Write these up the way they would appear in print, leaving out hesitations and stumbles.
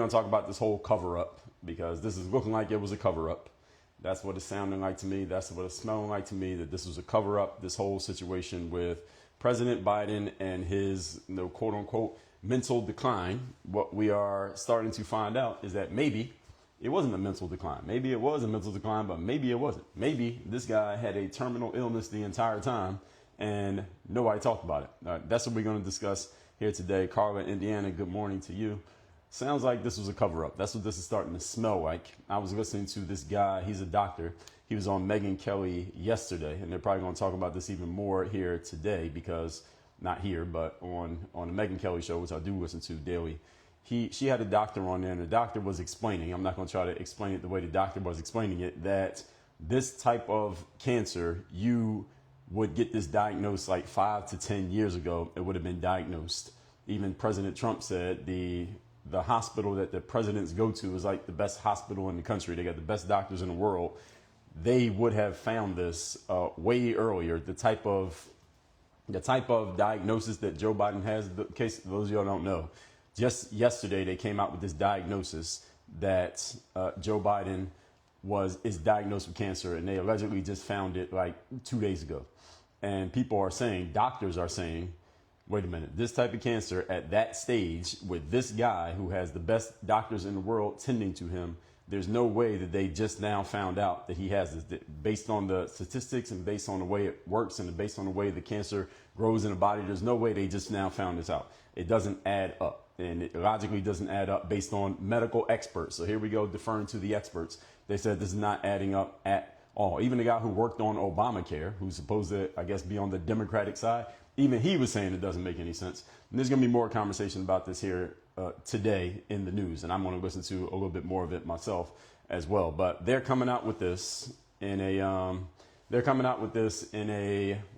going to talk about this whole cover-up, because this is looking like it was a cover-up. That's what it's sounding like to me. That's what it's smelling like to me, that this was a cover-up, this whole situation with President Biden and his, quote-unquote, mental decline. What we are starting to find out is that maybe it wasn't a mental decline. Maybe it was a mental decline, but maybe it wasn't. Maybe this guy had a terminal illness the entire time and nobody talked about it. That's what we're going to discuss here today. Carla, Indiana, good morning to you. Sounds like this was a cover-up. That's what this is starting to smell like. I was listening to this guy. He's a doctor. He was on Megyn Kelly yesterday, and they're probably going to talk about this even more here today, because not here, but on the Megyn Kelly show, which I do listen to daily. She had a doctor on there, and the doctor was explaining, I'm not going to try to explain it the way the doctor was explaining it, that this type of cancer, you would get this diagnosed like 5 to 10 years ago. It would have been diagnosed. Even President Trump said the hospital that the presidents go to is like the best hospital in the country. They got the best doctors in the world. They would have found this way earlier. The type of diagnosis that Joe Biden has, in case those of y'all don't know, just yesterday they came out with this diagnosis that Joe Biden is diagnosed with cancer, and they allegedly just found it like 2 days ago. And people are saying, doctors are saying, wait a minute, this type of cancer at that stage with this guy who has the best doctors in the world tending to him, there's no way that they just now found out that he has this. Based on the statistics and based on the way it works and based on the way the cancer grows in the body, there's no way they just now found this out. It doesn't add up, and it logically doesn't add up based on medical experts. So here we go, deferring to the experts. They said this is not adding up at all. Even the guy who worked on Obamacare, who's supposed to, I guess, be on the Democratic side, even he was saying it doesn't make any sense. And there's going to be more conversation about this here today in the news, and I'm going to listen to a little bit more of it myself as well. But they're coming out with this in a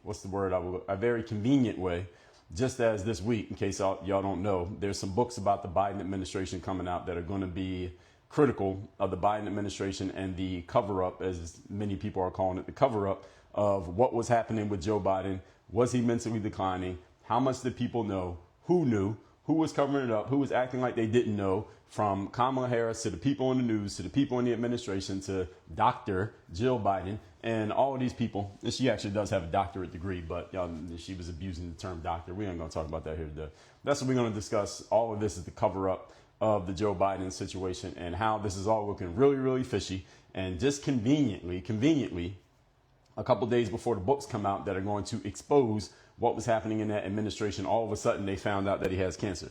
what's the word? A very convenient way. Just as this week, in case y'all don't know, there's some books about the Biden administration coming out that are going to be critical of the Biden administration and the cover-up, as many people are calling it, the cover-up of what was happening with Joe Biden. Was he mentally declining? How much did people know? Who knew? Who was covering it up? Who was acting like they didn't know? From Kamala Harris to the people in the news, to the people in the administration, to Dr. Jill Biden, and all of these people. And she actually does have a doctorate degree, but she was abusing the term doctor. We ain't going to talk about that here today. That's what we're going to discuss. All of this is the cover-up of the Joe Biden situation and how this is all looking really, really fishy. And just conveniently, a couple days before the books come out that are going to expose what was happening in that administration, all of a sudden they found out that he has cancer.